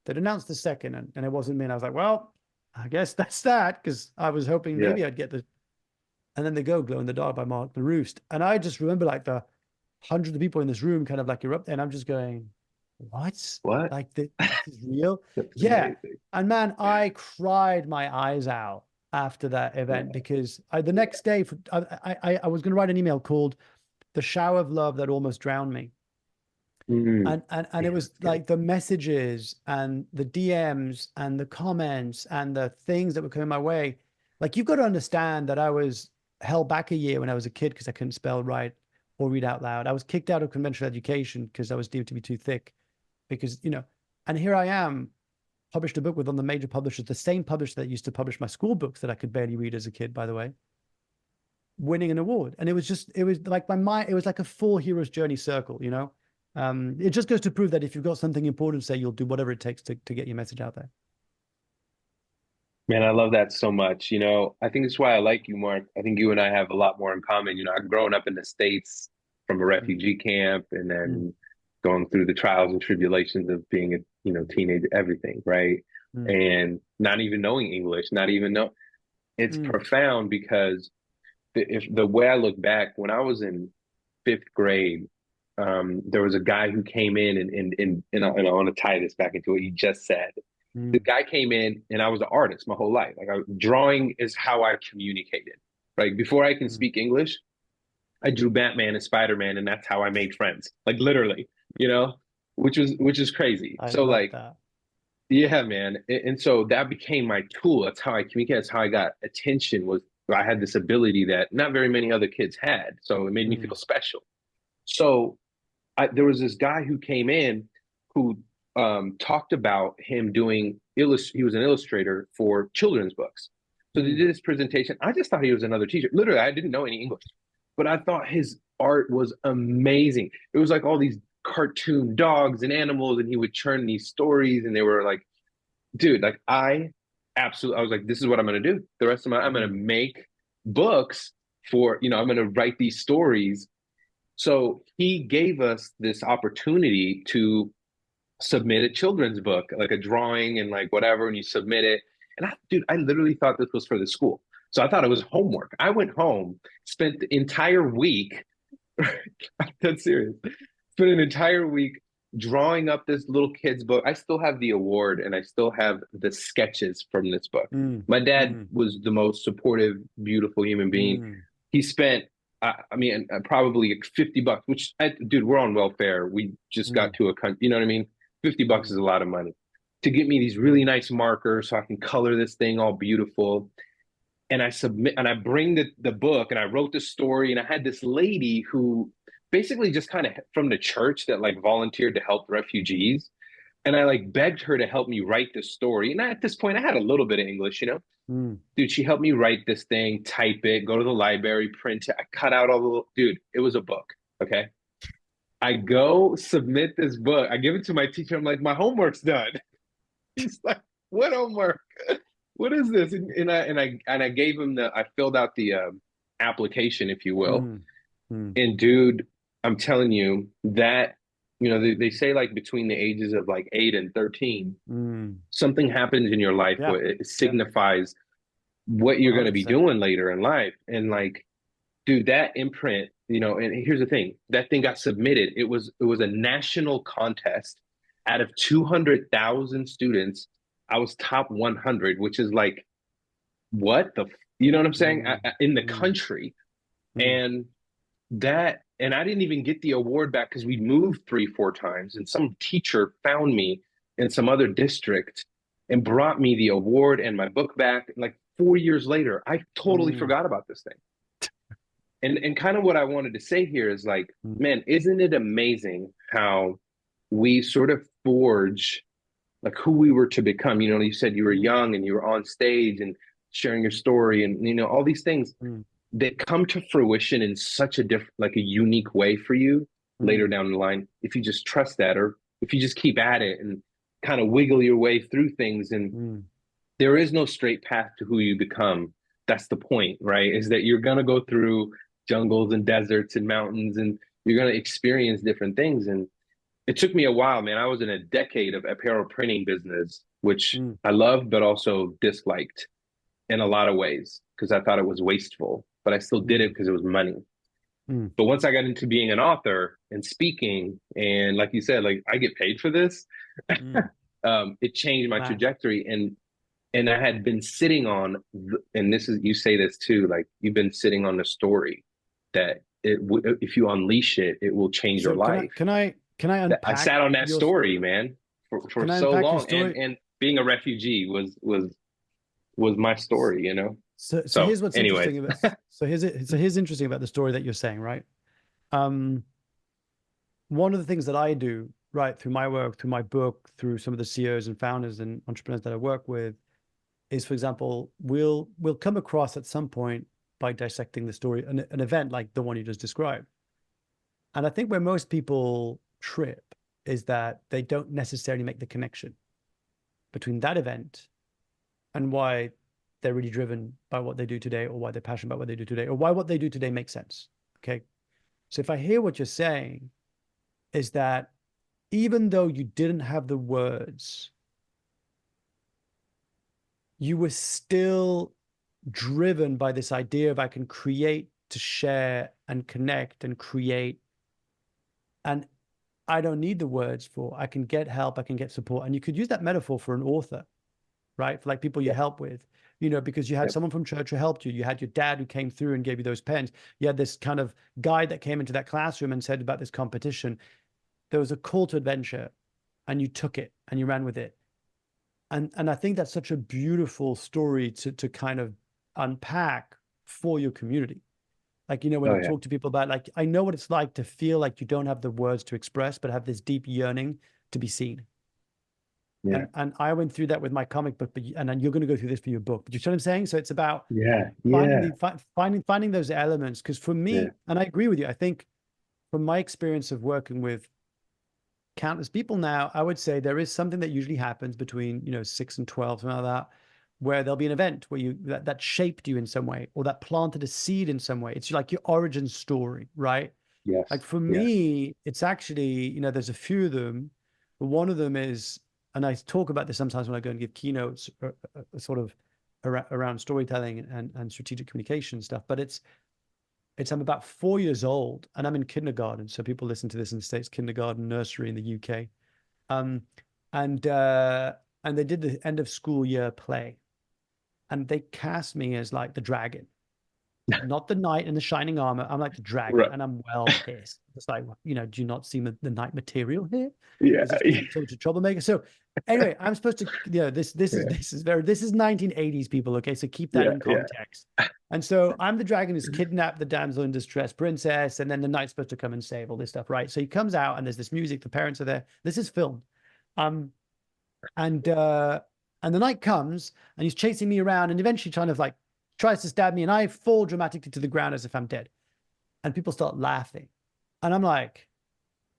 A: They'd announced the second, and it wasn't me. And I was like, well, I guess that's that, because I was hoping
B: Yeah.
A: maybe I'd get the. And then they go Glow in the Dark by Mark Leruste. And I just remember like the hundreds of people in this room kind of like erupt, and I'm just going, what?
B: What?
A: Like this is real?
B: That's
A: Yeah.
B: amazing.
A: And man, I cried my eyes out after that
B: Yeah.
A: event because the next day I was going to write an email called "The Shower of Love That Almost Drowned Me."
B: Mm.
A: And it
B: Yeah,
A: was
B: that's good.
A: like the messages and the DMs and the comments and the things that were coming my way. Like you've got to understand that I was held back a year when I was a kid because I couldn't spell right or read out loud. I was kicked out of conventional education because I was deemed to be too thick. Because, and here I am, published a book with one of the major publishers, the same publisher that used to publish my school books that I could barely read as a kid, by the way, winning an award. And it was like my mind, it was like a full hero's journey circle. It just goes to prove that if you've got something important to say, you'll do whatever it takes to get your message out there.
B: Man, I love that so much. I think that's why I like you, Mark. I think you and I have a lot more in common. I've grown up in the States from a
A: Mm,
B: refugee camp and
A: mm,
B: then going through the trials and tribulations of being a teenager, everything, right?
A: mm,
B: And not even knowing English, not even know it's
A: mm,
B: profound because if the way I look back, when I was in fifth grade, there was a guy who came in and I want to tie this back into what you just said. The
A: mm,
B: guy came in and I was an artist my whole life. Like drawing is how I communicated. Right before I can
A: mm.
B: speak English, I drew Batman and Spider-Man, and that's how I made friends. Like literally, you know, which is crazy.
A: I
B: So
A: love
B: like,
A: that.
B: yeah, man. And so that became my tool. That's how I communicate. That's how I got attention. Was I had this ability that not very many other kids had. So it made me
A: Mm,
B: feel special. So there was this guy who came in who talked about him doing he was an illustrator for children's books. So they
A: mm,
B: did this presentation. I just thought he was another teacher. Literally, I didn't know any English, but I thought his art was amazing. It was like all these cartoon dogs and animals, and he would churn these stories, and they were like, dude, like I was like, this is what I'm gonna do. The rest of I'm gonna
A: mm,
B: make books for, I'm gonna write these stories. So he gave us this opportunity to submit a children's book, like a drawing and like whatever, and you submit it. And dude, I literally thought this was for the school. So I thought it was homework. I went home, spent the entire week, that's serious, spent an entire week drawing up this little kid's book. I still have the award and I still have the sketches from this book.
A: mm,
B: My dad
A: mm,
B: was the most supportive, beautiful human being.
A: mm,
B: He spent I mean, probably like $50, which, dude, we're on welfare. We just got
A: mm,
B: to a country, you know what I mean? $50
A: mm,
B: is a lot of money to get me these really nice markers so I can color this thing all beautiful. And I submit and I bring the book and I wrote the story. And I had this lady who basically just kind of from the church that like volunteered to help refugees. And I like begged her to help me write the story. And at this point, I had a little bit of English.
A: mm.
B: Dude, she helped me write this thing, type it, go to the library, print it. I cut out all the, dude, it was a book. Okay. I go submit this book. I give it to my teacher. I'm like, my homework's done. He's like, what homework? What is this? And I gave him I filled out the application, if you will.
A: Mm, mm,
B: And dude, I'm telling you that, they say like between the ages of like 8 and 13,
A: mm.
B: something happens in your life
A: Yeah,
B: where it
A: yeah,
B: signifies what you're going to be
A: 100%.
B: doing later in life. And like, dude, that imprint, and here's the thing, that thing got submitted. It was a national contest out of 200,000 students. I was top 100, which is like, what the, you know what I'm saying?
A: Mm,
B: In the
A: mm,
B: country.
A: mm,
B: And and I didn't even get the award back because we moved 3, 4 times. And some teacher found me in some other district and brought me the award and my book back. Like 4 years later, I totally
A: mm,
B: forgot about this thing. And kind of what I wanted to say here is like,
A: mm,
B: man, isn't it amazing how we sort of forge like who we were to become? You said you were
A: mm,
B: young and you were on stage and sharing your story and all these things
A: mm,
B: that come to fruition in such a different, like a unique way for you later
A: mm,
B: down the line. If you just trust that, or if you just keep at it and kind of wiggle your way through things, and
A: mm,
B: there is no straight path to who you become. That's the point, right? Is that you're gonna go through jungles and deserts and mountains, and you're gonna experience different things. And it took me a while, man. I was in a decade of apparel printing business, which
A: mm,
B: I loved, but also disliked in a lot of ways because I thought it was wasteful, but I still did it
A: mm,
B: because it was money.
A: mm,
B: But once I got into being an author and speaking, and like you said, like I get paid for this,
A: mm.
B: it changed my
A: Man.
B: trajectory. And I had been sitting on, and this is, you say this too, like you've been sitting on the story that if you unleash it, it will change your
A: So can I
B: life.
A: can I can I
B: That I sat
A: unpack
B: on that
A: your
B: story, man, for
A: can I
B: so
A: unpack your
B: long, and
A: story?
B: being a refugee was my story.
A: So
B: So,
A: here's what's
B: anyways,
A: interesting about here's interesting about the story that you're saying, right? Um, one of the things that I do, right, through my work, through my book, through some of the CEOs and founders and entrepreneurs that I work with, is, for example, we'll come across at some point by dissecting the story an event like the one you just described. And I think where most people trip is that they don't necessarily make the connection between that event and why they're really driven by what they do today, or why they're passionate about what they do today, or why what they do today makes sense. Okay. So if I hear what you're saying, is that even though you didn't have the words, you were still driven by this idea of I can create to share and connect and create. And I don't need the words for, I can get help, I can get support. And you could use that metaphor for an author, right? For like people you
B: yep,
A: help with, you know, because you had
B: yep,
A: someone from church who helped you. You had your dad who came through and gave you those pens. You had this kind of guy that came into that classroom and said about this competition. There was a call to adventure and you took it and you ran with it. And I think that's such a beautiful story to kind of unpack for your community. Like, you know, when
B: oh
A: I
B: yeah,
A: talk to people about, like, I know what it's like to feel like you don't have the words to express, but have this deep yearning to be seen.
B: yeah,
A: And I went through that with my comic book, and then you're going to go through this for your book. But you see what I'm saying? So it's about
B: yeah,
A: finding
B: yeah,
A: finding those elements. Because for
B: yeah,
A: me, and I agree with you, I think from my experience of working with countless people now, I would say there is something that usually happens between, you know, 6 and 12, something like that, where there'll be an event where that shaped you in some way, or that planted a seed in some way. It's like your origin story, right? Like
B: yes,
A: for
B: yes,
A: me, it's actually, you know, there's a few of them, but one of them is, and I talk about this sometimes when I go and give keynotes, sort of around storytelling and strategic communication stuff, but I'm about 4 years old and I'm in kindergarten. So people listen to this in the States, kindergarten, nursery in the UK. Um, and and they did the end of school year play, and they cast me as like the dragon, not the knight in the shining armor. I'm like the dragon,
B: right,
A: and I'm well pissed. It's like, you know, do you not see the knight material here?
B: yeah,
A: Is this because
B: yeah,
A: I'm such a troublemaker? So anyway, I'm supposed to, you know, this is 1980s people. Okay, so keep that
B: yeah,
A: in
B: yeah,
A: context. And so I'm the dragon who's kidnapped the damsel in distress princess, and then the knight's supposed to come and save all this stuff, right? So he comes out, and there's this music. The parents are there. This is filmed. Um, and uh and the knight comes and he's chasing me around and eventually kind of like tries to stab me, and I fall dramatically to the ground as if I'm dead. And people start laughing. And I'm like,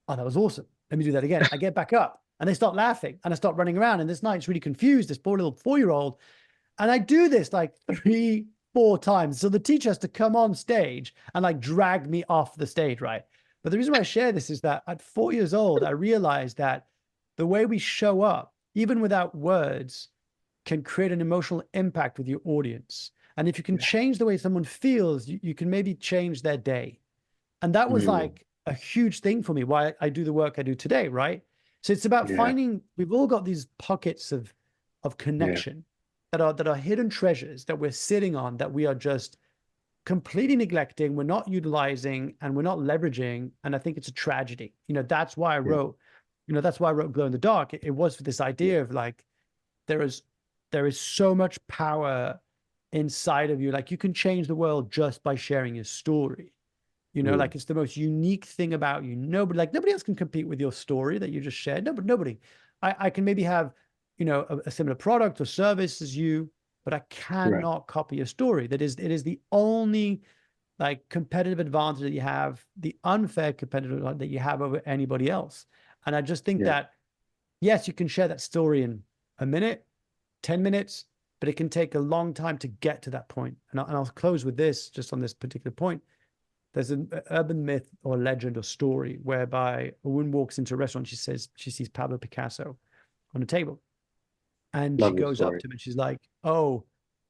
A: oh, that was awesome. Let me do that again. I get back up and they start laughing and I start running around. And this knight's really confused, this poor little 4-year-old. And I do this like 3, 4 times. So the teacher has to come on stage and like drag me off the stage, right? But the reason why I share this is that at 4 years old, I realized that the way we show up, even without words, can create an emotional impact with your audience. And if you can
B: yeah.
A: change the way someone feels, you can maybe change their day. And that was
B: Mm,
A: like a huge thing for me, why I do the work I do today, right? So it's about
B: yeah,
A: finding, we've all got these pockets of
B: yeah,
A: connection that are hidden treasures that we're sitting on, that we are just completely neglecting, we're not utilizing, and we're not leveraging. And I think it's a tragedy. You know, that's why I
B: yeah,
A: wrote, that's why I wrote Glow in the Dark. It was for this
B: yeah,
A: idea of like, there is there is so much power inside of you. Like you can change the world just by sharing your story. You know,
B: mm,
A: like it's the most unique thing about you. Nobody else can compete with your story that you just shared. Nobody. I can maybe have, a similar product or service as you, but I
B: right,
A: cannot copy your story. It is the only like competitive advantage that you have, the unfair competitive advantage that you have over anybody else. And I just think
B: yeah,
A: that yes, you can share that story in a minute, 10 minutes, but it can take a long time to get to that point. And I'll close with this, just on this particular point. There's an urban myth or legend or story whereby a woman walks into a restaurant. She says she sees Pablo Picasso on a table, and she
B: love this
A: goes up
B: story.
A: to him and she's like, "Oh,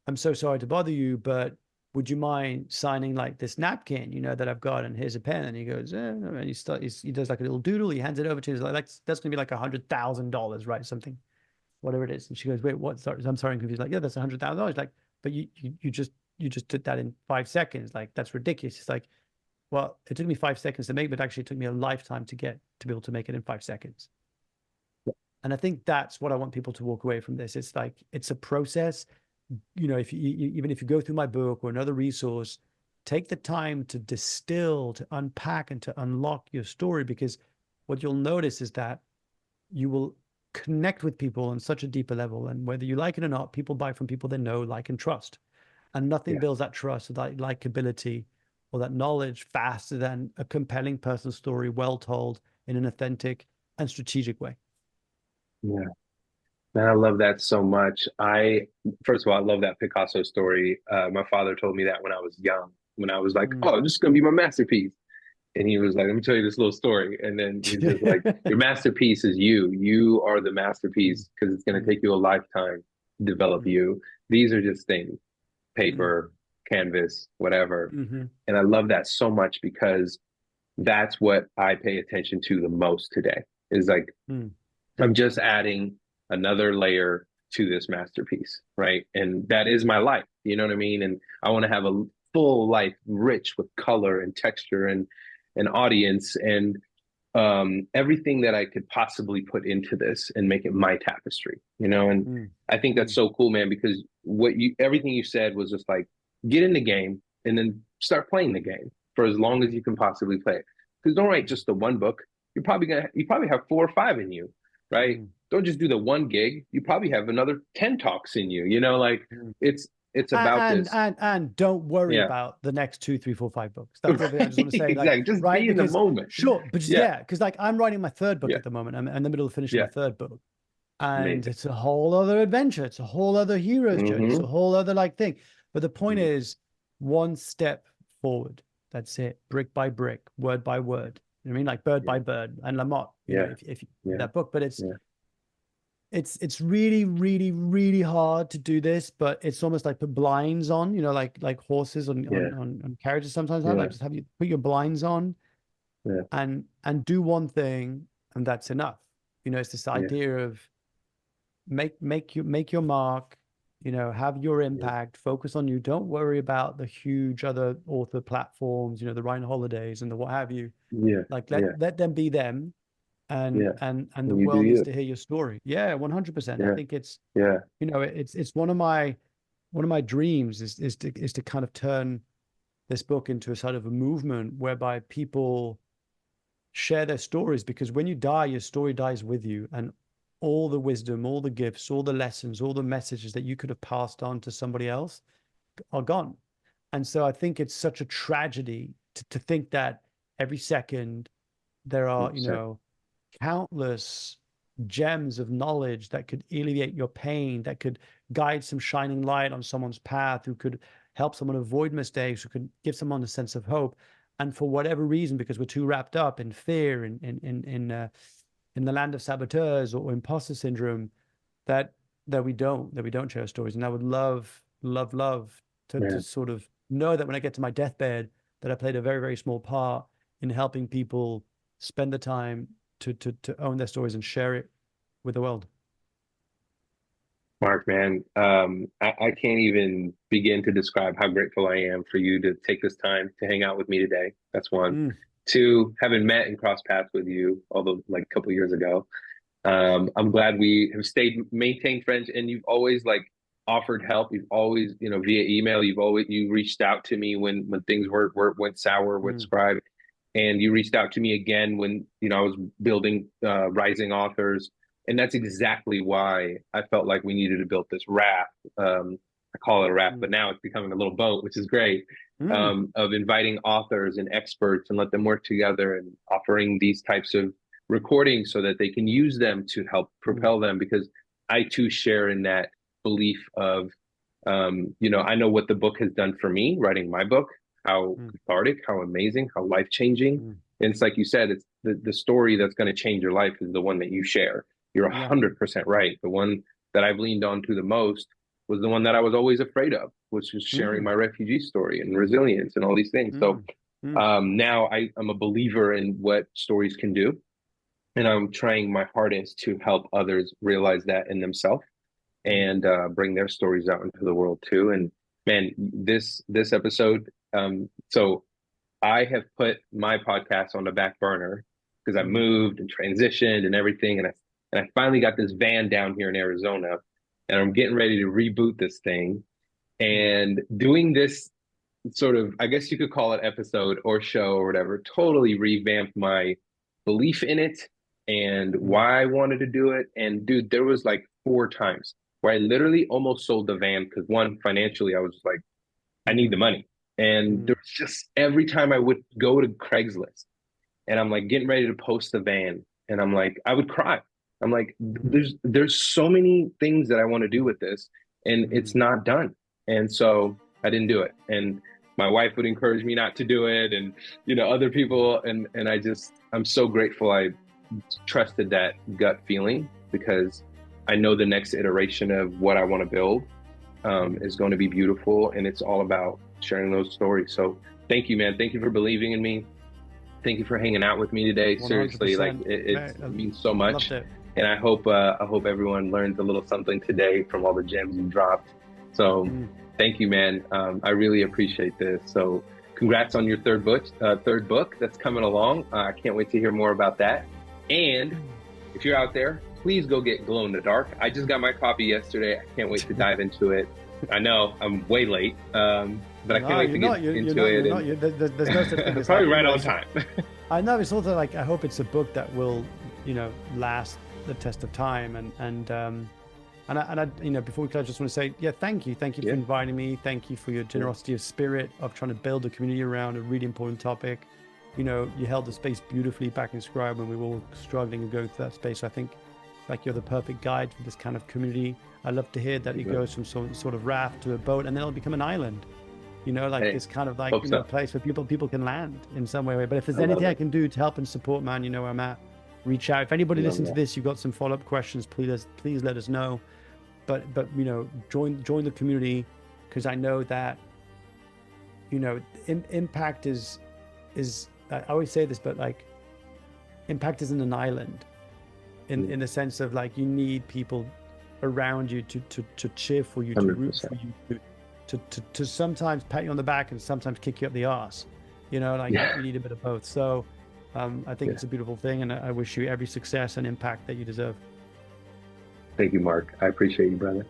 A: I'm so sorry to bother you, but would you mind signing like this napkin, that I've got? And here's a pen." And he goes, no. And he does like a little doodle. He hands it over to her. He's like, that's gonna be like $100,000, right? Something, whatever it is. And she goes, "Wait, what? Sorry, I'm sorry, I'm confused." Like, "Yeah, that's $100,000." Like, "But you just did that in 5 seconds. Like, that's ridiculous." It's like, "Well, it took me 5 seconds to make, but actually it took me a lifetime to be able to make it in 5 seconds." And I think that's what I want people to walk away from this. It's like, it's a process. if even if you go through my book or another resource, take the time to distill, to unpack, and to unlock your story, because what you'll notice is that you will connect with people on such a deeper level. And whether you like it or not, people buy from people they know, like, and trust. And nothing
B: Yeah.
A: builds that trust or that likability or that knowledge faster than a compelling personal story, well told in an authentic and strategic way.
B: Yeah. Man, I love that so much. First of all, I love that Picasso story. My father told me that when I was young, when I was like,
A: Mm.
B: oh, this is going to be my masterpiece. And he was like, let me tell you this little story. And then he's just like, your masterpiece is you. You are the
A: Mm,
B: masterpiece because it's going to
A: mm,
B: take you a lifetime to develop
A: mm,
B: you. These are just things,
A: mm,
B: paper, canvas, whatever.
A: mhm,
B: And I love that so much because that's what I pay attention to the most today is like,
A: mm,
B: I'm just adding another layer to this masterpiece, right? And that is my life. You know what I mean? And I want to have a full life, rich with color and texture and audience and everything that I could possibly put into this and make it my tapestry. And
A: mm,
B: I think that's
A: mm,
B: so cool, man. Because everything you said was just like get in the game and then start playing the game for as long as you can possibly play it. Because don't write just the one book. You probably have 4 or 5 in you, right?
A: mm,
B: Don't just do the one gig. You probably have another 10 talks in you. Like
A: mm.
B: it's about this.
A: And don't worry
B: Yeah.
A: about the next 2, 3, 4, 5 books. That's the other thing I
B: Right.
A: just want to say, like,
B: Exactly. Just
A: right?
B: be in the
A: Because
B: moment.
A: sure, but just,
B: Yeah.
A: yeah, because like I'm writing my third book
B: Yeah.
A: at the moment. I'm in the middle of finishing my
B: Yeah.
A: third book, and
B: Amazing.
A: it's a whole other adventure. It's a whole other hero's journey. It's a
B: Hmm.
A: whole other like thing. But the point is, one step forward. That's it. Brick by brick, word by word. You know what I mean? Like bird
B: Yeah.
A: by bird. And Lamotte,
B: Yeah.
A: if you read
B: Yeah.
A: that book, but
B: Yeah.
A: it's really, really, really hard to do this, but it's almost like put blinds on, like horses
B: Yeah.
A: on carriages sometimes have, like
B: Yeah.
A: just have you put your blinds on
B: Yeah.
A: and do one thing, and that's enough. It's this
B: Yeah.
A: idea of make your mark, have your
B: Yeah.
A: impact, focus on you. Don't worry about the huge other author platforms, the Ryan Holidays and the what have you.
B: Yeah.
A: Like
B: Yeah.
A: let them be them, and
B: Yeah.
A: and the
B: And you do
A: world needs
B: you.
A: to hear your story. Yeah, 100%. I
B: Yeah.
A: think
B: Yeah.
A: it's one of my dreams is to kind of turn this book into a sort of a movement whereby people share their stories, because when you die, your story dies with you, and all the wisdom, all the gifts, all the lessons, all the messages that you could have passed on to somebody else are gone. And so I think it's such a tragedy to think that every second there are,
B: 100%.
A: countless gems of knowledge that could alleviate your pain, that could guide some shining light on someone's path, who could help someone avoid mistakes, who could give someone a sense of hope. And for whatever reason, because we're too wrapped up in fear, in the land of saboteurs or imposter syndrome, that that we don't share stories. And I would love, love, love to
B: Yeah.
A: sort of know that when I get to my deathbed, that I played a very, very small part in helping people spend the time to own their stories and share it with the world.
B: Mark, man, I can't even begin to describe how grateful I am for you to take this time to hang out with me today. That's one.
A: Mm,
B: Two, having met and crossed paths with you, although like a couple years ago. I'm glad we have maintained friends, and you've always like offered help. You've always, via email, you reached out to me when things went sour with
A: mm,
B: Scribe, and you reached out to me again when I was building Rising Authors, and that's exactly why I felt like we needed to build this raft. I call it a raft, but
A: mm,
B: now it's becoming a little boat, which is great.
A: mm,
B: Of inviting authors and experts and let them work together and offering these types of recordings so that they can use them to help
A: mm,
B: propel them, because I too share in that belief of I know what the book has done for me writing my book, how
A: mm,
B: cathartic, how amazing, how life-changing.
A: mm.
B: And it's like you said, it's the story that's going to change your life is the one that you share. You're
A: Yeah.
B: 100% right. The one that I've leaned on to the most was the one that I was always afraid of, which is sharing
A: Mm,
B: my refugee story and resilience and all these things. So
A: mm, mm,
B: now I'm a believer in what stories can do, and I'm trying my hardest to help others realize that in themselves
A: mm,
B: and bring their stories out into the world too. And man, this episode, so I have put my podcast on the back burner because I
A: mm,
B: moved and transitioned and everything, and I finally got this van down here in Arizona, and I'm getting ready to reboot this thing and doing this sort of, I guess you could call it episode or show or whatever, totally revamped my belief in it and
A: Mm,
B: why I wanted to do it. And dude, there was like 4 times where I literally almost sold the van because one, financially, I was like, I need
A: mm,
B: the money. And
A: mm,
B: there was just every time I would go to Craigslist and I'm like getting ready to post the van and I'm like, I would cry. I'm like,
A: mm,
B: there's so many things that I want to do with this and it's
A: mm,
B: not done. And so I didn't do it. And my wife would encourage me not to do it and other people and I'm so grateful I trusted that gut feeling because I know the next iteration of what I want to build
A: mm.
B: is going to be beautiful and it's all about sharing those stories. So thank you, man. Thank you for believing in me. Thank you for hanging out with me today. Seriously, like
A: 100%.
B: it means so
A: Loved
B: much.
A: it.
B: And I hope everyone learns a little something today from all the gems you dropped. So
A: Mm.
B: thank you, man. I really appreciate this. So congrats on your third book that's coming along. I can't wait to hear more about that. And if you're out there, please go get Glow in the Dark. I just got my copy yesterday. I can't wait to dive into it. I know I'm way late, but I can't wait to get into it.
A: There's no such thing as
B: Probably
A: like,
B: right on time.
A: I know it's also like I hope it's a book that will, last the test of time. And before we close, I just want to say, yeah, thank you for
B: Yeah.
A: inviting me. Thank you for your generosity of spirit of trying to build a community around a really important topic. You held the space beautifully back in Scribe when we were all struggling and going through that space. So I think like you're the perfect guide for this kind of community. I love to hear that it goes from some sort of raft to a boat and then it'll become an island.
B: Hey,
A: This kind of like
B: hope so.
A: place where people can land in some way. But if there's
B: I love
A: anything I
B: it.
A: can do to help and support, man, you know where I'm at. Reach out. If anybody
B: I love
A: listens to
B: that.
A: this, you've got some follow-up questions, please let us know. But join the community because I know that impact is I always say this, but like impact isn't an island in the sense of like you need people around you to cheer for you, to root
B: 100%.
A: for you, to sometimes pat you on the back and sometimes kick you up the arse.
B: Yeah.
A: You need a bit of both. So I think
B: Yeah.
A: it's a beautiful thing, and I wish you every success and impact that you deserve.
B: Thank you, Mark. I appreciate you, brother.